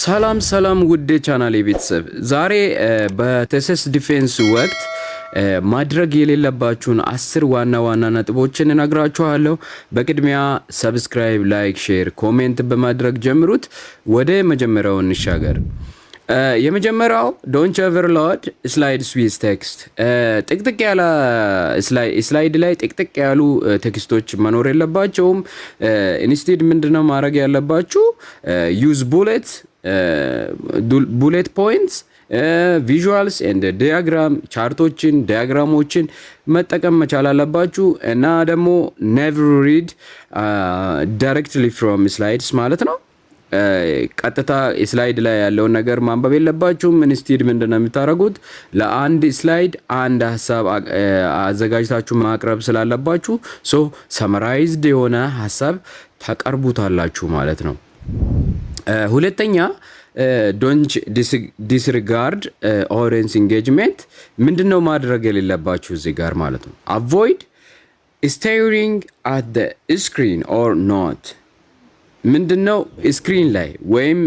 ሰላም ውድ ቻናል ቤተሰብ ዛሬ በቴሲስ ዲፌንስ ወቅት ማድረግ የሌለባችሁን 10 ዋና ነጥቦችን እነግራችኋለሁ። በቅድሚያ ሰብስክራይብ፣ ላይክ፣ ሼር፣ ኮሜንት በማድረግ ጀምሩት። ወደ መጀመሪያው እንሻገር። የመጀመሪያው ዶንት ኦቨርሎድ ስላይድስ ዊዝ ቴክስት። ጥቅጥቅ ያለ ስላይድ ላይ ጥቅጥቅ ያሉ ቴክስቶች መኖር የለባቸውም። ኢንስቲድ ምንድነው ማድረግ ያለባችሁ? ዩዝ ቡሌት ፖይንትስ ቪዥዋልስ ኤንድ ዲያግራም ቻርቶችን ዲያግራሞችን መጠቀም መቻል አለባችሁ። እና ደግሞ ኔቨር ሪድ ዳይሬክትሊ ፍሮም ስላይድስ ማለት ነው። ቀጥታ ስላይድ ላይ ያለውን ነገር ማንበብ የለባችሁም። ኢንስቲድ ምንድነው የምታደርጉት? ለአንድ ስላይድ አንድ ሀሳብ አዘጋጅታችሁ ማቅረብ ስላለባችሁ ሰመራይዝድ የሆነ ሀሳብ ታቀርቡታላችሁ ማለት ነው። ሁለተኛ ዶንት ዲስሪጋርድ ኦዲየንስ ኢንጌጅመንት። ምንድነው ማድረግ የሌለባችሁ እዚህ ጋር ማለት ነው? አቮይድ ስቴሪንግ አት ዘ ስክሪን ኦር ኖት። ምንድነው ስክሪን ላይ ወይም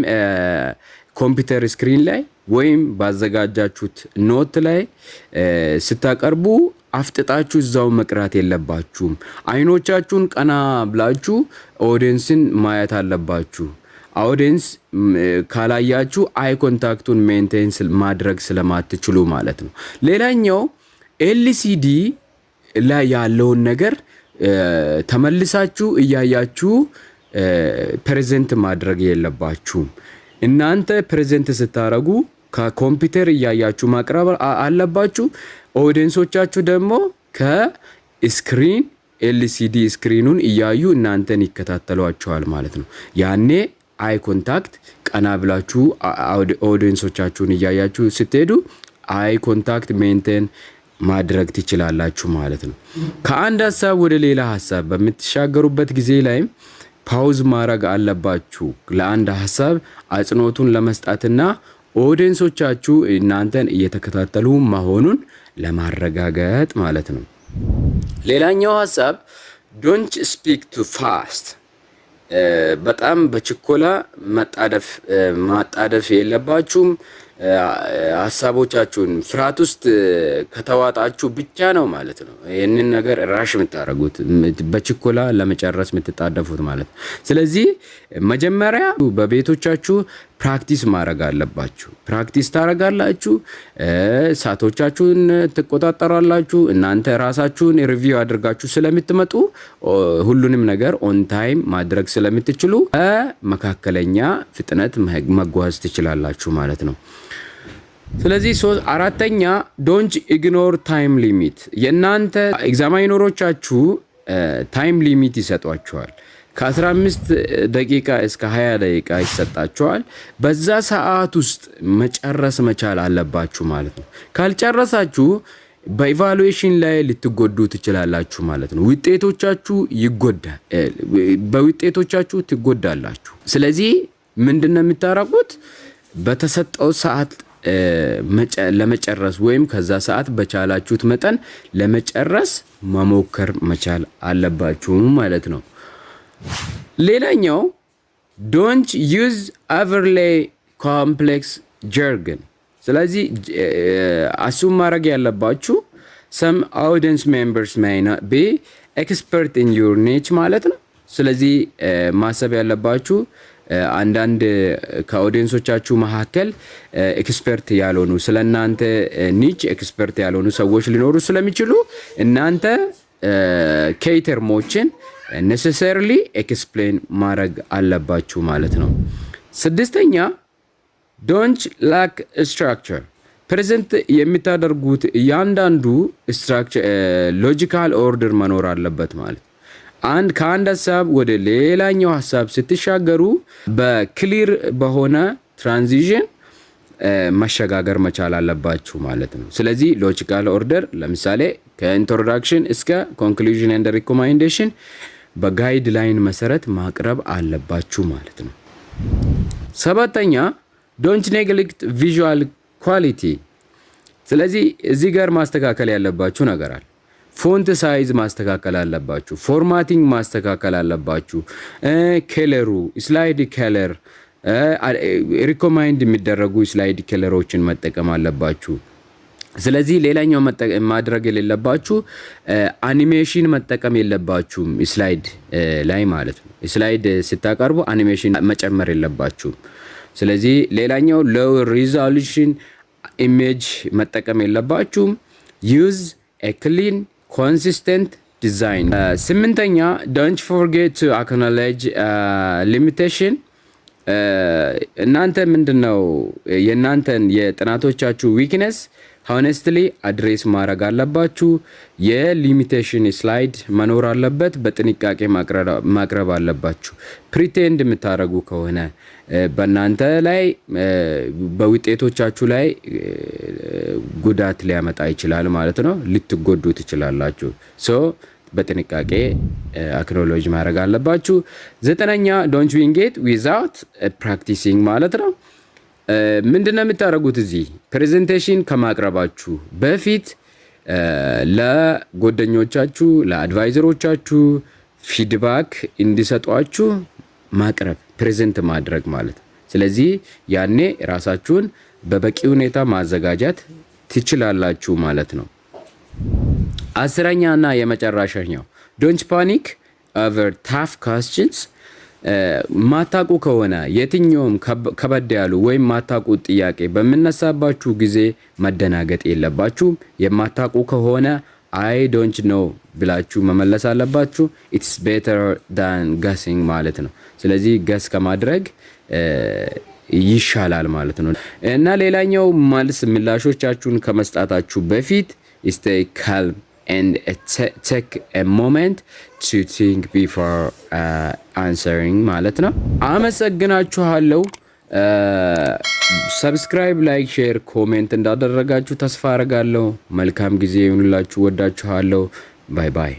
ኮምፒውተር ስክሪን ላይ ወይም ባዘጋጃችሁት ኖት ላይ ስታቀርቡ አፍጥጣችሁ እዛው መቅራት የለባችሁም። አይኖቻችሁን ቀና ብላችሁ ኦዲየንስን ማየት አለባችሁ። ኦዲየንስ ካላያችሁ አይ ኮንታክቱን ሜንቴን ማድረግ ስለማትችሉ ማለት ነው። ሌላኛው ኤልሲዲ ላይ ያለውን ነገር ተመልሳችሁ እያያችሁ ፕሬዘንት ማድረግ የለባችሁም። እናንተ ፕሬዘንት ስታረጉ ከኮምፒውተር እያያችሁ ማቅረብ አለባችሁ። ኦዲየንሶቻችሁ ደግሞ ከስክሪን ኤልሲዲ ስክሪኑን እያዩ እናንተን ይከታተሏቸዋል ማለት ነው። ያኔ አይ ኮንታክት ቀና ብላችሁ ኦዲየንሶቻችሁን እያያችሁ ስትሄዱ አይ ኮንታክት ሜንቴን ማድረግ ትችላላችሁ ማለት ነው። ከአንድ ሀሳብ ወደ ሌላ ሀሳብ በምትሻገሩበት ጊዜ ላይም ፓውዝ ማድረግ አለባችሁ። ለአንድ ሀሳብ አጽንኦቱን ለመስጣትና ኦዲየንሶቻችሁ እናንተን እየተከታተሉ መሆኑን ለማረጋገጥ ማለት ነው። ሌላኛው ሀሳብ ዶንት ስፒክ ቱ ፋስት። በጣም በችኮላ ማጣደፍ የለባችሁም። ሀሳቦቻችሁን ፍርሃት ውስጥ ከተዋጣችሁ ብቻ ነው ማለት ነው ይህንን ነገር ራሽ የምታደርጉት፣ በችኮላ ለመጨረስ የምትጣደፉት ማለት ነው። ስለዚህ መጀመሪያ በቤቶቻችሁ ፕራክቲስ ማድረግ አለባችሁ። ፕራክቲስ ታደርጋላችሁ፣ ሰዓቶቻችሁን ትቆጣጠራላችሁ። እናንተ ራሳችሁን ሪቪው አድርጋችሁ ስለምትመጡ ሁሉንም ነገር ኦን ታይም ማድረግ ስለምትችሉ በመካከለኛ ፍጥነት መጓዝ ትችላላችሁ ማለት ነው። ስለዚህ አራተኛ ዶንት ኢግኖር ታይም ሊሚት። የእናንተ ኤግዛማይነሮቻችሁ ታይም ሊሚት ይሰጧቸዋል። ከ15 ደቂቃ እስከ 20 ደቂቃ ይሰጣቸዋል። በዛ ሰዓት ውስጥ መጨረስ መቻል አለባችሁ ማለት ነው። ካልጨረሳችሁ በኢቫሉዌሽን ላይ ልትጎዱ ትችላላችሁ ማለት ነው። በውጤቶቻችሁ ትጎዳላችሁ። ስለዚህ ምንድነው የምታረጉት? በተሰጠው ሰዓት ለመጨረስ ወይም ከዛ ሰዓት በቻላችሁት መጠን ለመጨረስ መሞከር መቻል አለባችሁ ማለት ነው። ሌላኛው ዶንት ዩዝ ኦቨርሌይ ኮምፕሌክስ ጀርገን። ስለዚህ አሱም ማድረግ ያለባችሁ some audience members may not be expert in your niche ማለት ነው። ስለዚህ ማሰብ ያለባችሁ አንዳንድ ከኦዲየንሶቻችሁ መካከል ኤክስፐርት ያልሆኑ ስለናንተ ኒች ኤክስፐርት ያልሆኑ ሰዎች ሊኖሩ ስለሚችሉ እናንተ ኬተርሞችን ኔሴሰሪሊ ኤክስፕሌን ማድረግ አለባችሁ ማለት ነው። ስድስተኛ ዶንት ላክ ስትራክቸር። ፕሬዘንት የምታደርጉት እያንዳንዱ ስትራክቸር ሎጂካል ኦርደር መኖር አለበት ማለት ነው። ከአንድ ሀሳብ ወደ ሌላኛው ሀሳብ ስትሻገሩ በክሊር በሆነ ትራንዚሽን መሸጋገር መቻል አለባችሁ ማለት ነው። ስለዚህ ሎጂካል ኦርደር ለምሳሌ ከኢንትሮዳክሽን እስከ ኮንክሉዥን ኤንድ ሪኮሜንዴሽን በጋይድ ላይን መሰረት ማቅረብ አለባችሁ ማለት ነው። ሰባተኛ ዶንት ኔግሌክት ቪዥዋል ኳሊቲ። ስለዚህ እዚህ ጋር ማስተካከል ያለባችሁ ነገር አለ። ፎንት ሳይዝ ማስተካከል አለባችሁ። ፎርማቲንግ ማስተካከል አለባችሁ። ከለሩ ስላይድ ከለር ሪኮማንድ የሚደረጉ ስላይድ ከለሮችን መጠቀም አለባችሁ። ስለዚህ ሌላኛው ማድረግ የሌለባችሁ አኒሜሽን መጠቀም የለባችሁም ስላይድ ላይ ማለት ነው። ስላይድ ስታቀርቡ አኒሜሽን መጨመር የለባችሁም። ስለዚህ ሌላኛው ሎው ሪዞሉሽን ኢሜጅ መጠቀም የለባችሁም። ዩዝ ኤ ክሊን ኮንሲስተንት ዲዛይን። ስምንተኛ ዶንት ፎርጌት ቱ አክኖሌጅ ሊሚቴሽን። እናንተ ምንድነው የእናንተን የጥናቶቻችሁ ዊክነስ ሆነስትሊ አድሬስ ማድረግ አለባችሁ። የሊሚቴሽን ስላይድ መኖር አለበት። በጥንቃቄ ማቅረብ አለባችሁ። ፕሪቴንድ የምታደርጉ ከሆነ በእናንተ ላይ በውጤቶቻችሁ ላይ ጉዳት ሊያመጣ ይችላል ማለት ነው። ልትጎዱ ትችላላችሁ። ሶ በጥንቃቄ አክኖሎጂ ማድረግ አለባችሁ። ዘጠነኛ ዶንት ዊንጌት ዊዛውት ፕራክቲሲንግ ማለት ነው። ምንድነው የምታደርጉት? እዚህ ፕሬዘንቴሽን ከማቅረባችሁ በፊት ለጓደኞቻችሁ ለአድቫይዘሮቻችሁ ፊድባክ እንዲሰጧችሁ ማቅረብ ፕሬዘንት ማድረግ ማለት። ስለዚህ ያኔ ራሳችሁን በበቂ ሁኔታ ማዘጋጀት ትችላላችሁ ማለት ነው። አስረኛና የመጨረሻኛው ዶንት ፓኒክ ኦቨር ታፍ ኳስችንስ። ማታቁ ከሆነ የትኛውም ከበድ ያሉ ወይም ማታቁ ጥያቄ በሚነሳባችሁ ጊዜ መደናገጥ የለባችሁም። የማታቁ ከሆነ አይ ዶንት ኖ ብላችሁ መመለስ አለባችሁ። ኢትስ ቤተር ዳን ገሲንግ ማለት ነው። ስለዚህ ገስ ከማድረግ ይሻላል ማለት ነው። እና ሌላኛው ምላሾቻችሁን ከመስጣታችሁ በፊት stay calm and take a moment to think before answering ማለት ነው። አመሰግናችኋለሁ። ሰብስክራይብ፣ ላይክ፣ ሼር፣ ኮሜንት እንዳደረጋችሁ ተስፋ አደርጋለሁ። መልካም ጊዜ ይሁንላችሁ። ወዳችኋለሁ። ባይ ባይ።